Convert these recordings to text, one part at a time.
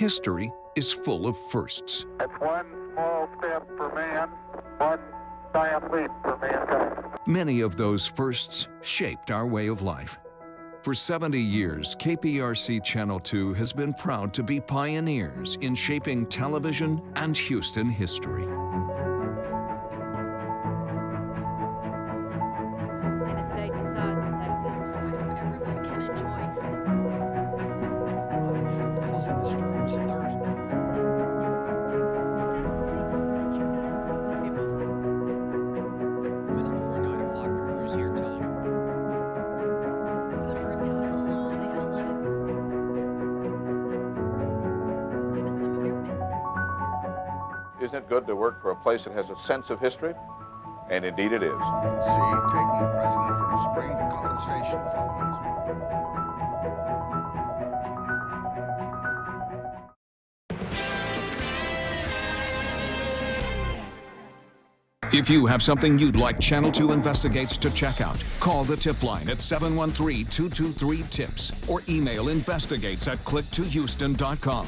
history is full of firsts. It's one small step for man, one giant leap for mankind. Many of those firsts shaped our way of life. For 70 years, KPRC Channel 2 has been proud to be pioneers in shaping television and Houston history. In a state the size of Texas, everyone can enjoy. Causing the storms Thursday. Minutes before 9 o'clock, the crew's here telling them. This is the first time in a long they had 11. You see the sum of your men. Isn't it good to work for a place that has a sense of history? And indeed it is. See, taking the president from Spring to College Station following. If you have something you'd like Channel 2 Investigates to check out, call the tip line at 713-223-TIPS or email investigates@click2houston.com.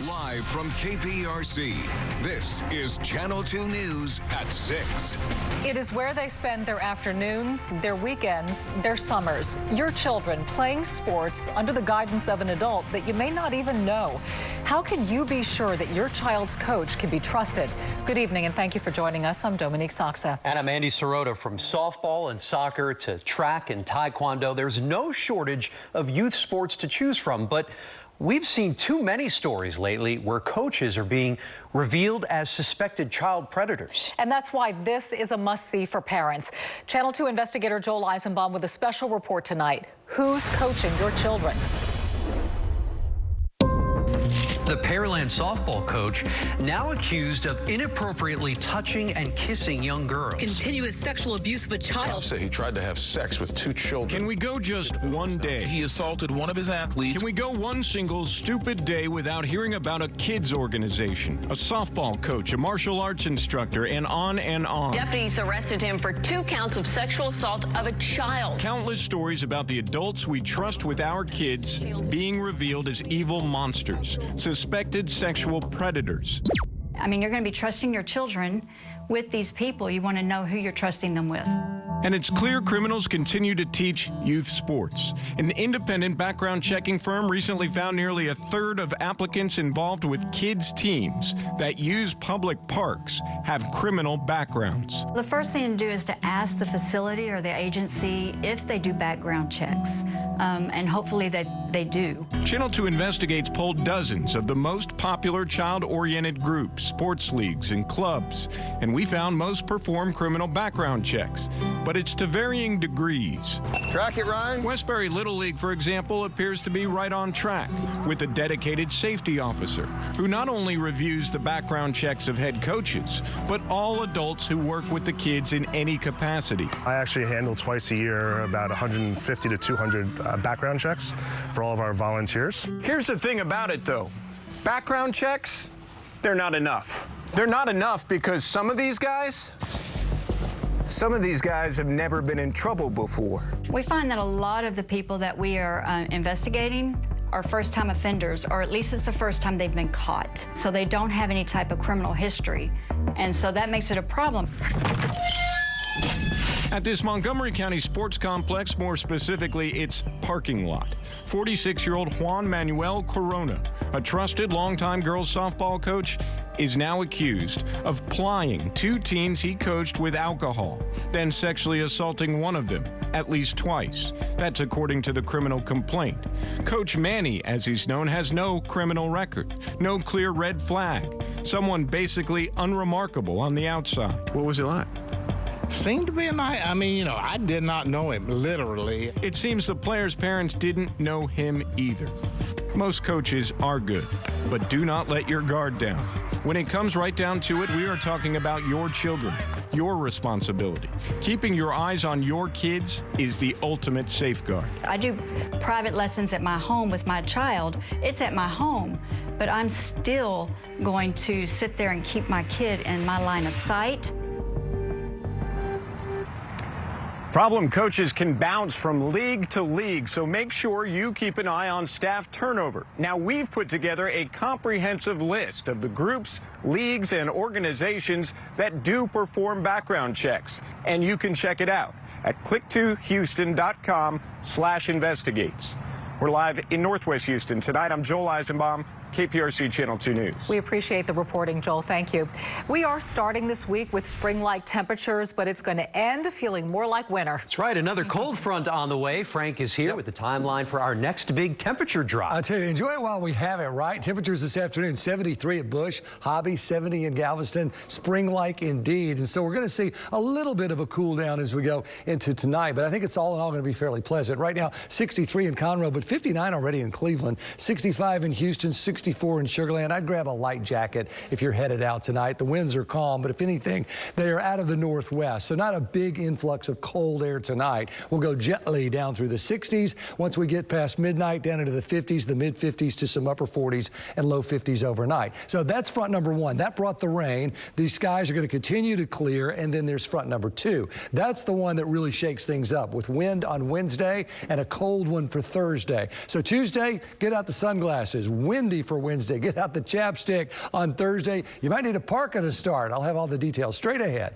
Live from KPRC, this is Channel 2 News at 6. It is where they spend their afternoons, their weekends, their summers. Your children playing sports under the guidance of an adult that you may not even know. How can you be sure that your child's coach can be trusted? Good evening and thank you for joining us. I'm Dominique Saxa. And I'm Andy Sirota. From softball and soccer to track and taekwondo, there's no shortage of youth sports to choose from, but we've seen too many stories lately where coaches are being revealed as suspected child predators. And that's why this is a must-see for parents. Channel 2 investigator Joel Eisenbaum with a special report tonight. Who's coaching your children? The Pearland softball coach now accused of inappropriately touching and kissing young girls. Continuous sexual abuse of a child. Say he tried to have sex with 2 children. Can we go just one day? He assaulted one of his athletes. Can we go one single stupid day without hearing about a kids organization, a softball coach, a martial arts instructor, and on and on? Deputies arrested him for 2 counts of sexual assault of a child. Countless stories about the adults we trust with our kids being revealed as evil monsters, suspected sexual predators. I mean, you're going to be trusting your children with these people. You want to know who you're trusting them with. And it's clear criminals continue to teach youth sports. An independent background checking firm recently found nearly a third of applicants involved with kids' teams that use public parks have criminal backgrounds. The first thing to do is to ask the facility or the agency if they do background checks, and hopefully that they do. Channel 2 Investigates polled dozens of the most popular child-oriented groups, sports leagues, and clubs, and we found most perform criminal background checks. But it's to varying degrees. Track it, Ryan. Westbury Little League, for example, appears to be right on track with a dedicated safety officer who not only reviews the background checks of head coaches, but all adults who work with the kids in any capacity. I actually handle twice a year about 150 to 200 background checks for all of our volunteers. Here's the thing about it, though. Background checks, they're not enough. They're not enough because some of these guys have never been in trouble before. We find that a lot of the people that we are investigating are first-time offenders, or at least it's the first time they've been caught. So they don't have any type of criminal history, and so that makes it a problem. At this Montgomery County sports complex, more specifically its parking lot, 46-year-old Juan Manuel Corona, a trusted longtime girls softball coach, is now accused of plying 2 teens he coached with alcohol, then sexually assaulting one of them, at least twice. That's according to the criminal complaint. Coach Manny, as he's known, has no criminal record, no clear red flag, someone basically unremarkable on the outside. What was it like? Seemed to be a night. I mean, I did not know him, literally. It seems the player's parents didn't know him either. Most coaches are good, but do not let your guard down. When it comes right down to it, we are talking about your children, your responsibility. Keeping your eyes on your kids is the ultimate safeguard. I do private lessons at my home with my child. It's at my home, but I'm still going to sit there and keep my kid in my line of sight. Problem coaches can bounce from league to league, so make sure you keep an eye on staff turnover. Now, we've put together a comprehensive list of the groups, leagues, and organizations that do perform background checks, and you can check it out at click2houston.com/investigates. We're live in Northwest Houston tonight. I'm Joel Eisenbaum, KPRC Channel 2 News. We appreciate the reporting, Joel. Thank you. We are starting this week with spring-like temperatures, but it's going to end feeling more like winter. That's right. Another cold front on the way. Frank is here with the timeline for our next big temperature drop. I'll tell you, enjoy it while we have it, right? Temperatures this afternoon, 73 at Bush, Hobby, 70 in Galveston, spring-like indeed. And so we're going to see a little bit of a cool down as we go into tonight, but I think it's all in all going to be fairly pleasant. Right now, 63 in Conroe, but 59 already in Cleveland, 65 in Houston, 64 in Sugar Land. I'd grab a light jacket if you're headed out tonight. The winds are calm, but if anything, they are out of the northwest, so not a big influx of cold air tonight. We'll go gently down through the 60s. Once we get past midnight, down into the 50s, the mid-50s to some upper 40s and low 50s overnight. So that's front number one. That brought the rain. These skies are going to continue to clear, and then there's front number two. That's the one that really shakes things up, with wind on Wednesday and a cold one for Thursday. So Tuesday, get out the sunglasses. Windy for Wednesday. Get out the chapstick on Thursday. You might need a parka to start. I'll have all the details straight ahead.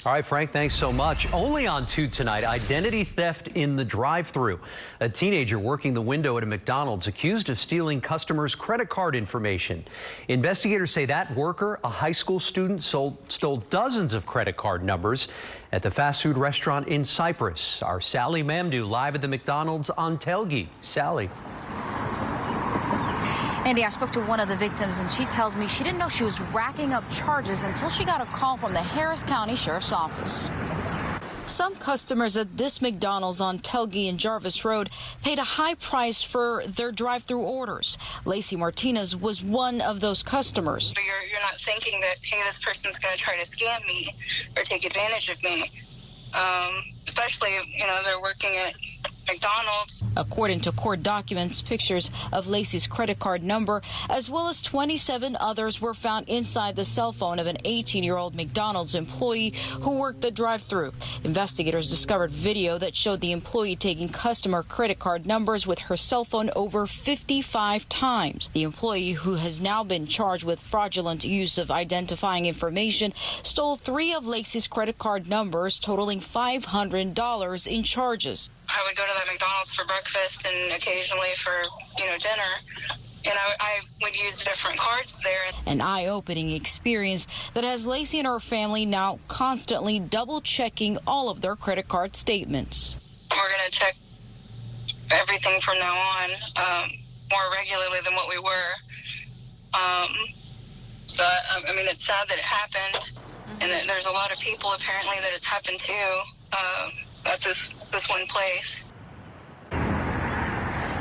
All right, Frank, thanks so much. Only on 2 tonight, identity theft in the drive-thru. A teenager working the window at a McDonald's accused of stealing customers' credit card information. Investigators say that worker, a high school student, stole dozens of credit card numbers at the fast food restaurant in Cypress. Our Sally Mamdou live at the McDonald's on Telge. Sally. Andy, I spoke to one of the victims, and she tells me she didn't know she was racking up charges until she got a call from the Harris County Sheriff's Office. Some customers at this McDonald's on Telge and Jarvis Road paid a high price for their drive-through orders. Lacey Martinez was one of those customers. You're not thinking that, hey, this person's going to try to scam me or take advantage of me, especially, they're working at McDonald's. According to court documents, pictures of Lacey's credit card number, as well as 27 others, were found inside the cell phone of an 18-year-old McDonald's employee who worked the drive-thru. Investigators discovered video that showed the employee taking customer credit card numbers with her cell phone over 55 times. The employee, who has now been charged with fraudulent use of identifying information, stole 3 of Lacey's credit card numbers, totaling $500 in charges. I would go to that McDonald's for breakfast and occasionally for, dinner. And I would use different cards there. An eye-opening experience that has Lacey and her family now constantly double-checking all of their credit card statements. We're going to check everything from now on more regularly than what we were. So, it's sad that it happened. And that there's a lot of people apparently that it's happened to at this one place.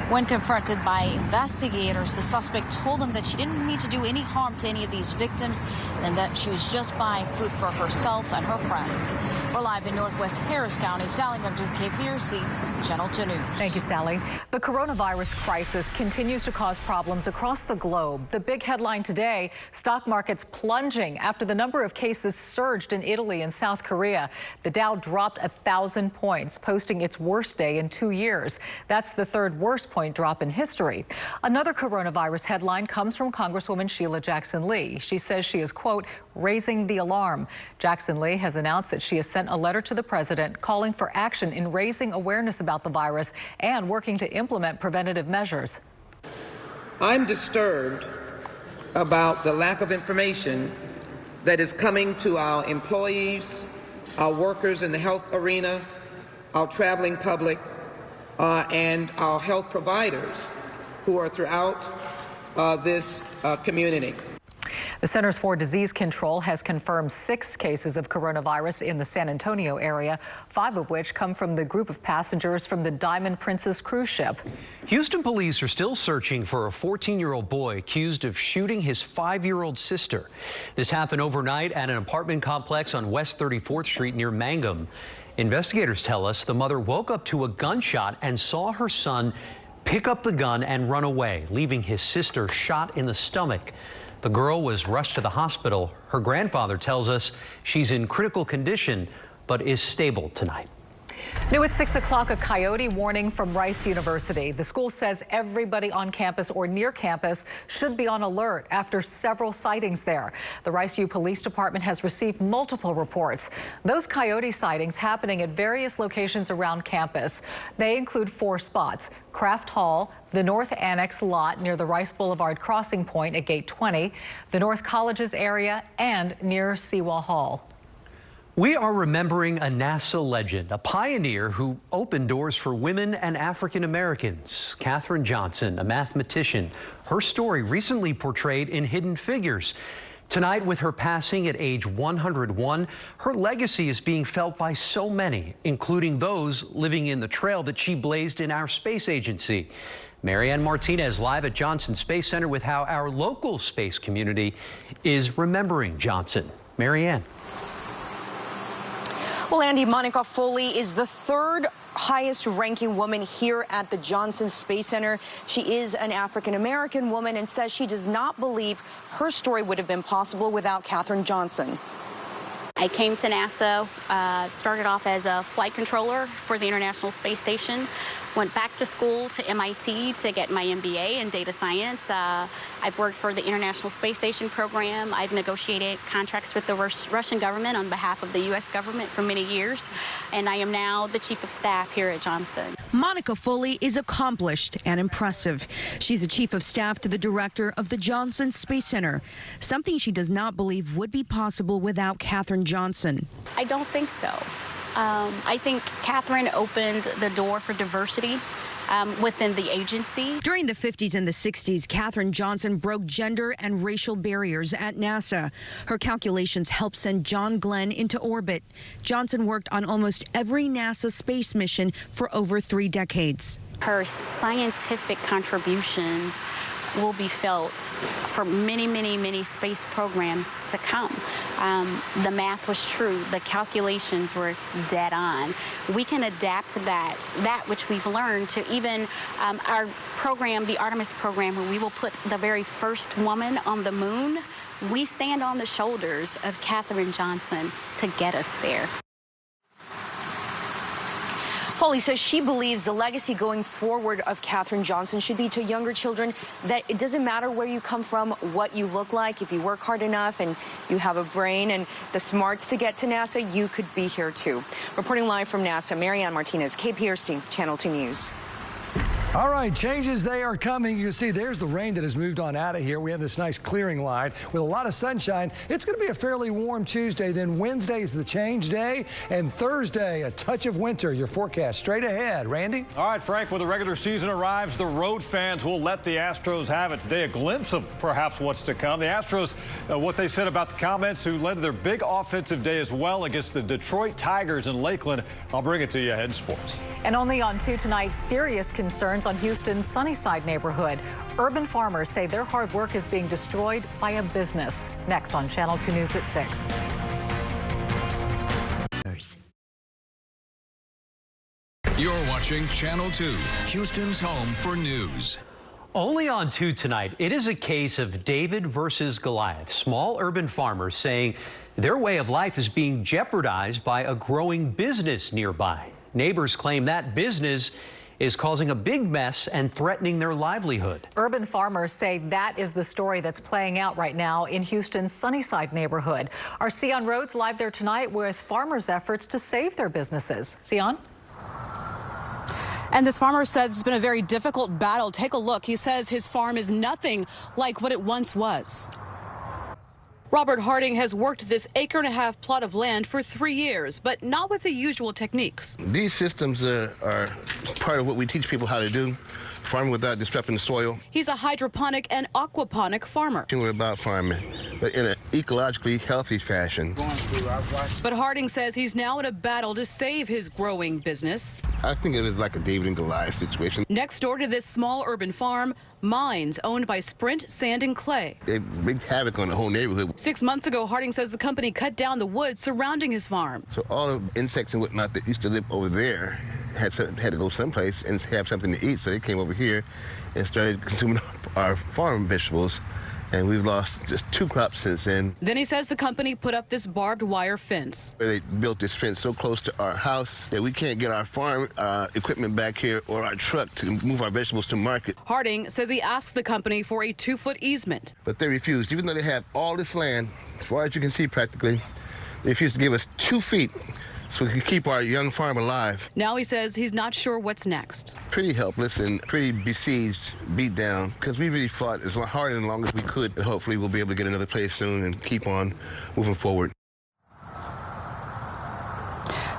When confronted by investigators, the suspect told them that she didn't mean to do any harm to any of these victims and that she was just buying food for herself and her friends. We're live in Northwest Harris County. Sally Mamdou, KPRC, Channel 2 News. Thank you, Sally. The coronavirus crisis continues to cause problems across the globe. The big headline today, stock markets plunging after the number of cases surged in Italy and South Korea. The Dow dropped 1,000 points, posting its worst day in 2 years. That's the third worst point drop in history. Another coronavirus headline comes from Congresswoman Sheila Jackson Lee. She says she is, quote, raising the alarm. Jackson Lee has announced that she has sent a letter to the president calling for action in raising awareness about the virus and working to implement preventative measures. I'm disturbed about the lack of information that is coming to our employees, our workers in the health arena, our traveling public, and our health providers who are throughout this community. The Centers for Disease Control has confirmed 6 cases of coronavirus in the San Antonio area, 5 of which come from the group of passengers from the Diamond Princess cruise ship. Houston police are still searching for a 14-year-old boy accused of shooting his 5-year-old sister. This happened overnight at an apartment complex on West 34th Street near Mangum. Investigators tell us the mother woke up to a gunshot and saw her son pick up the gun and run away, leaving his sister shot in the stomach. The girl was rushed to the hospital. Her grandfather tells us she's in critical condition, but is stable tonight. New at 6 o'clock, a coyote warning from Rice University. The school says everybody on campus or near campus should be on alert after several sightings there. The Rice U Police Department has received multiple reports. Those coyote sightings happening at various locations around campus. They include 4 spots: Kraft Hall, the North Annex lot near the Rice Boulevard crossing point at Gate 20, the North Colleges area, and near Seawall Hall. We are remembering a NASA legend, a pioneer who opened doors for women and African Americans. Katherine Johnson, a mathematician. Her story recently portrayed in Hidden Figures. Tonight, with her passing at age 101, her legacy is being felt by so many, including those living in the trail that she blazed in our space agency. Marianne Martinez live at Johnson Space Center with how our local space community is remembering Johnson. Marianne. Well, Andy, Monica Foley is the 3rd highest ranking woman here at the Johnson Space Center. She is an African-American woman and says she does not believe her story would have been possible without Katherine Johnson. I came to NASA, started off as a flight controller for the International Space Station, went back to school to MIT to get my MBA in data science. I've worked for the International Space Station program. I've negotiated contracts with the Russian government on behalf of the U.S. government for many years, and I am now the Chief of Staff here at Johnson. Monica Foley is accomplished and impressive. She's a Chief of Staff to the Director of the Johnson Space Center, something she does not believe would be possible without Katherine Johnson. I don't think so. I think Katherine opened the door for diversity within the agency. During the 50s and the 60s, Katherine Johnson broke gender and racial barriers at NASA. Her calculations helped send John Glenn into orbit. Johnson worked on almost every NASA space mission for over 3 decades. Her scientific contributions will be felt for many, many, many space programs to come. The math was true. The calculations were dead on. We can adapt to that which we've learned, to even our program, the Artemis program, where we will put the very first woman on the moon. We stand on the shoulders of Katherine Johnson to get us there. Foley says she believes the legacy going forward of Katherine Johnson should be to younger children that it doesn't matter where you come from, what you look like. If you work hard enough and you have a brain and the smarts to get to NASA, you could be here too. Reporting live from NASA, Marianne Martinez, KPRC, Channel 2 News. All right, changes, they are coming. You can see there's the rain that has moved on out of here. We have this nice clearing line with a lot of sunshine. It's going to be a fairly warm Tuesday. Then Wednesday is the change day, and Thursday, a touch of winter. Your forecast straight ahead. Randy? All right, Frank, when the regular season arrives, the road fans will let the Astros have it today. A glimpse of perhaps what's to come. The Astros, what they said about the comments, who led their big offensive day as well against the Detroit Tigers in Lakeland. I'll bring it to you ahead in sports. And only on 2 tonight, serious concerns on Houston's Sunnyside neighborhood. Urban farmers say their hard work is being destroyed by a business. Next on Channel 2 News at 6. You're watching Channel 2, Houston's home for news. Only on 2 tonight, it is a case of David versus Goliath. Small urban farmers saying their way of life is being jeopardized by a growing business nearby. Neighbors claim that business is causing a big mess and threatening their livelihood. Urban farmers say that is the story that's playing out right now in Houston's Sunnyside neighborhood. Our Sion Rhodes live there tonight with farmers' efforts to save their businesses. Sion? And this farmer says it's been a very difficult battle. Take a look. He says his farm is nothing like what it once was. Robert Harding has worked this acre-and-a-half plot of land for 3 years, but not with the usual techniques. These systems are part of what we teach people how to do, farming without disrupting the soil. He's a hydroponic and aquaponic farmer. We're about farming, but in an ecologically healthy fashion. But Harding says he's now in a battle to save his growing business. I think it is like a David and Goliath situation. Next door to this small urban farm, mines owned by Sprint Sand and Clay. They wreaked havoc on the whole neighborhood. 6 months ago, Harding says the company cut down the wood surrounding his farm. So all the insects and whatnot that used to live over there had to go someplace and have something to eat, so they came over here and started consuming our farm vegetables, and we've lost just 2 crops since then. Then he says the company put up this barbed wire fence. They built this fence so close to our house that we can't get our farm equipment back here or our truck to move our vegetables to market. Harding says he asked the company for a 2-foot easement. But they refused, even though they have all this land, as far as you can see practically, they refused to give us 2 feet so we can keep our young farm alive. Now he says he's not sure what's next. Pretty helpless and pretty besieged, beat down, because we really fought as hard and long as we could. And hopefully we'll be able to get another place soon and keep on moving forward.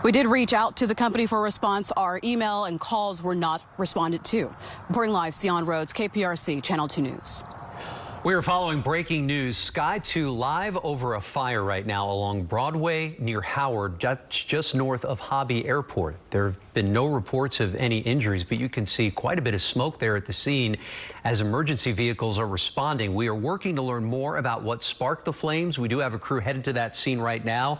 We did reach out to the company for a response. Our email and calls were not responded to. Reporting live, Sion Rhodes, KPRC, Channel 2 News. We are following breaking news. Sky 2 live over a fire right now along Broadway near Howard, just north of Hobby Airport. There have been no reports of any injuries, but you can see quite a bit of smoke there at the scene as emergency vehicles are responding. We are working to learn more about what sparked the flames. We do have a crew headed to that scene right now,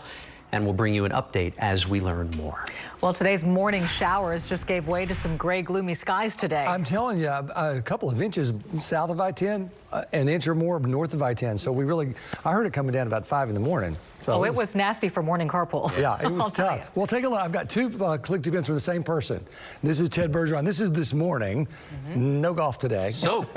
and we'll bring you an update as we learn more. Well, today's morning showers just gave way to some gray, gloomy skies today. I'm telling you, a couple of inches south of I-10, an inch or more north of I-10. So I heard it coming down about 5 in the morning. So it was nasty for morning carpool. Yeah, it was tough. Well, take a look. I've got 2 clicked events from the same person. This is Ted Bergeron. This is this morning. No golf today. Soaked.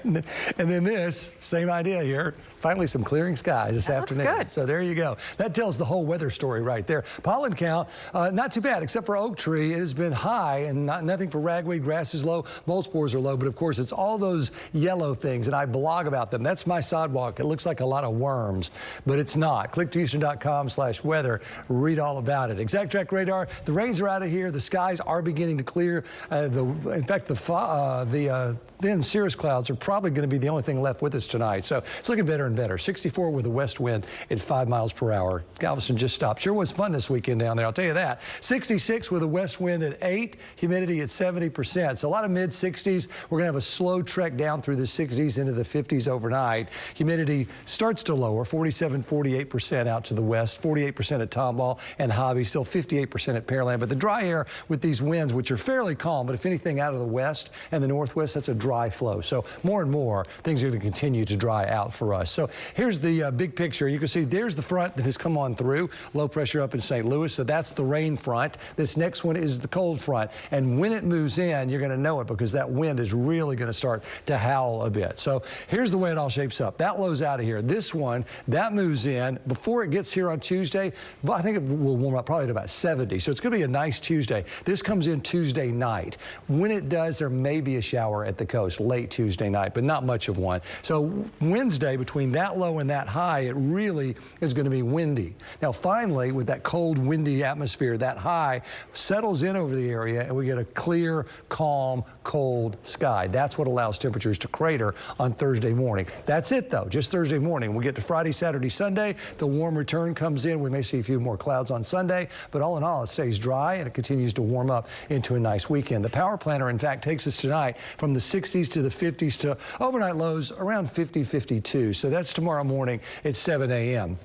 And then this, same idea here. Finally, some clearing skies this afternoon. Looks good. So there you go. That tells the whole weather story right there. Pollen count, not too bad, except for oak tree. It has been high, and nothing for ragweed. Grass is low. Mold spores are low. But, of course, it's all those yellow things, and I blog about them. That's my sidewalk. It looks like a lot of worms, but it's not. Click to Houston.com/weather. Read all about it. Exact Track Radar. The rains are out of here. The skies are beginning to clear. In fact, the thin cirrus clouds are probably going to be the only thing left with us tonight. So it's looking better and better. 64 with a west wind at 5 miles per hour. Galveston just stopped. Sure was fun this weekend down there, I'll tell you that. 66 with a west wind at 8. Humidity at 70%. So a lot of mid-60s. We're going to have a slow trek down through the 60s into the 50s overnight. Humidity starts to lower, 47, 48% out to the west, 48% at Tomball and Hobby, still 58% at Pearland. But the dry air with these winds, which are fairly calm, but if anything out of the west and the northwest, that's a dry flow. So more and more things are going to continue to dry out for us. So here's the big picture. You can see there's the front that has come on through. Low pressure up in St. Louis. So that's the rain front. This next one is the cold front. And when it moves in, you're going to know it because that wind is really going to start to howl a bit. So here's the way it all shapes up. That low's out of here. This one, that moves in. Before it gets here on Tuesday, I think it will warm up probably to about 70. So it's going to be a nice Tuesday. This comes in Tuesday night. When it does, there may be a shower at the coast late Tuesday night, but not much of one. So Wednesday, between that low and that high, it really is going to be windy. Now, finally, with that cold, windy atmosphere, that high settles in over the area, and we get a clear, calm, cold sky. That's what allows temperatures to crater on Thursday morning. That's it, though, just Thursday morning. We'll get to Friday, Saturday, Sunday. The warm return comes in. We may see a few more clouds on Sunday, but all in all, it stays dry, and it continues to warm up into a nice weekend. The power planner, in fact, takes us tonight from the 60s to the 50s to overnight lows around 50, 52. So that's tomorrow morning at 7 a.m.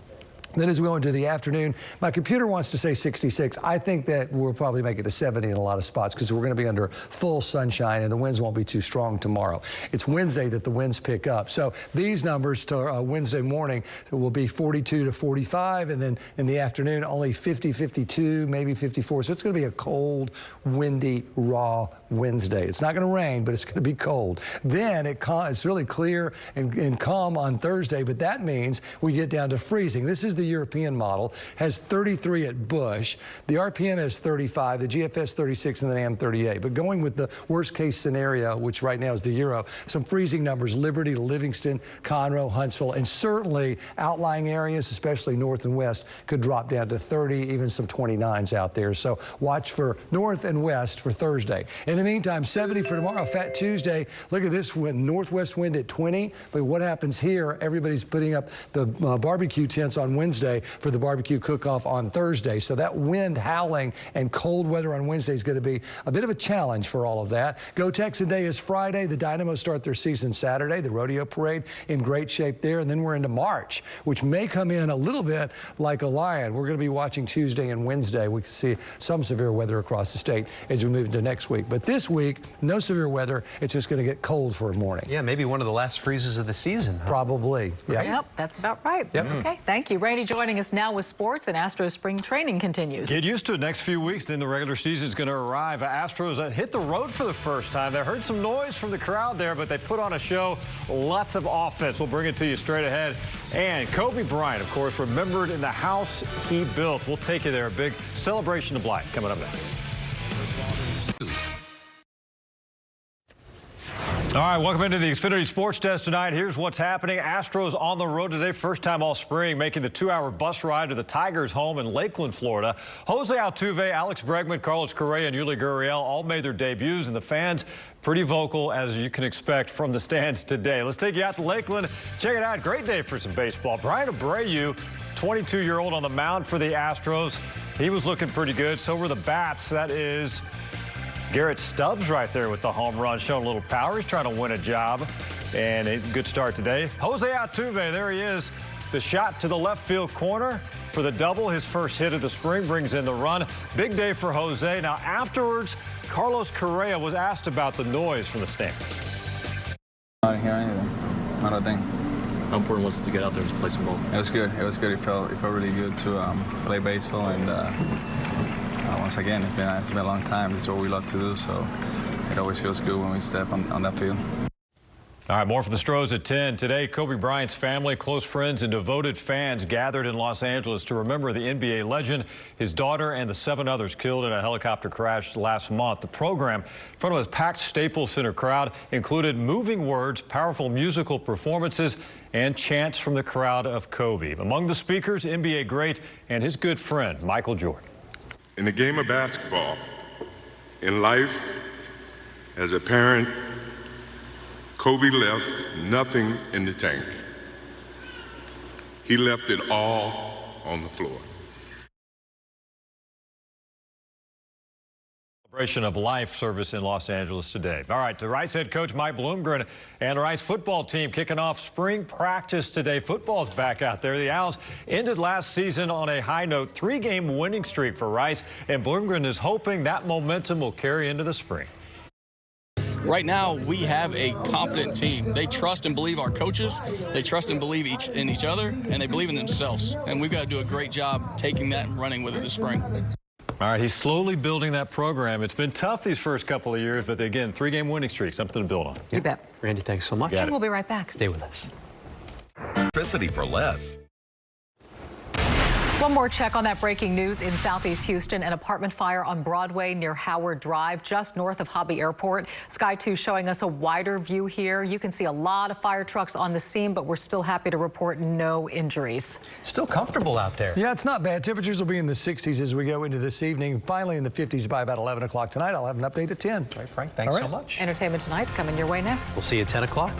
Then as we go into the afternoon, my computer wants to say 66. I think that we'll probably make it to 70 in a lot of spots because we're going to be under full sunshine and the winds won't be too strong tomorrow. It's Wednesday that the winds pick up. So these numbers to Wednesday morning will be 42 to 45, and then in the afternoon only 50, 52, maybe 54. So it's going to be a cold, windy, raw Wednesday. It's not going to rain, but it's going to be cold. Then it's really clear and calm on Thursday, but that means we get down to freezing. This is the the European model, has 33 at Bush. The RPM has 35, the GFS 36, and the NAM 38. But going with the worst case scenario, which right now is the Euro, some freezing numbers, Liberty to Livingston, Conroe, Huntsville, and certainly outlying areas, especially north and west, could drop down to 30, even some 29s out there. So watch for north and west for Thursday. In the meantime, 70 for tomorrow, Fat Tuesday. Look at this wind, northwest wind at 20. But what happens here, everybody's putting up the barbecue tents on Wednesday for the barbecue cook-off on Thursday. So that wind howling and cold weather on Wednesday is going to be a bit of a challenge for all of that. Go Texan Day is Friday. The Dynamos start their season Saturday. The rodeo parade in great shape there. And then we're into March, which may come in a little bit like a lion. We're going to be watching Tuesday and Wednesday. We can see some severe weather across the state as we move into next week. But this week, no severe weather. It's just going to get cold for a morning. Yeah, maybe one of the last freezes of the season. Huh? Probably. Yep. Yep, that's about right. Yep. Okay, thank you. Randy joining us now with sports, and Astros spring training continues. Get used to it. Next few weeks, then the regular season is going to arrive. Astros hit the road for the first time. They heard some noise from the crowd there, but they put on a show. Lots of offense. We'll bring it to you straight ahead. And Kobe Bryant, of course, remembered in the house he built. We'll take you there. A big celebration of life coming up next. All right, welcome into the Xfinity Sports Desk tonight. Here's what's happening. Astros on the road today, first time all spring, making the 2-hour bus ride to the Tigers' home in Lakeland, Florida. Jose Altuve, Alex Bregman, Carlos Correa, and Yuli Gurriel all made their debuts, and the fans pretty vocal, as you can expect from the stands today. Let's take you out to Lakeland. Check it out. Great day for some baseball. Brian Abreu, 22-year-old on the mound for the Astros. He was looking pretty good. So were the bats. That is Garrett Stubbs right there with the home run, showing a little power. He's trying to win a job, and a good start today. Jose Altuve, there he is. The shot to the left field corner for the double. His first hit of the spring brings in the run. Big day for Jose. Now afterwards, Carlos Correa was asked about the noise from the stands. I didn't hear anything. Not a thing. How important was it to get out there and play some ball? It was good. It was good. It felt really good to play baseball, and once again, it's been a long time. This is what we love to do, so it always feels good when we step on that field. All right, more for the Stros at 10. Today, Kobe Bryant's family, close friends, and devoted fans gathered in Los Angeles to remember the NBA legend, his daughter, and the 7 others killed in a helicopter crash last month. The program, in front of a packed Staples Center crowd, included moving words, powerful musical performances, and chants from the crowd of Kobe. Among the speakers, NBA great and his good friend, Michael Jordan. In the game of basketball, in life, as a parent, Kobe left nothing in the tank. He left it all on the floor. Celebration of life service in Los Angeles today. All right, the Rice head coach Mike Bloomgren and the Rice football team kicking off spring practice today. Football's back out there. The Owls ended last season on a high note, 3-game winning streak for Rice, and Bloomgren is hoping that momentum will carry into the spring. Right now, we have a competent team. They trust and believe our coaches. They trust and believe in each other, and they believe in themselves. And we've got to do a great job taking that and running with it this spring. All right, he's slowly building that program. It's been tough these first couple of years, but again, 3-game winning streak, something to build on. You bet. Randy, thanks so much. And we'll be right back. Stay with us. Electricity for less. One more check on that breaking news in Southeast Houston. An apartment fire on Broadway near Howard Drive, just north of Hobby Airport. Sky 2 showing us a wider view here. You can see a lot of fire trucks on the scene, but we're still happy to report no injuries. Still comfortable out there. Yeah, it's not bad. Temperatures will be in the 60s as we go into this evening. Finally in the 50s by about 11 o'clock tonight. I'll have an update at 10. All right, Frank, thanks so much. Entertainment Tonight's coming your way next. We'll see you at 10 o'clock.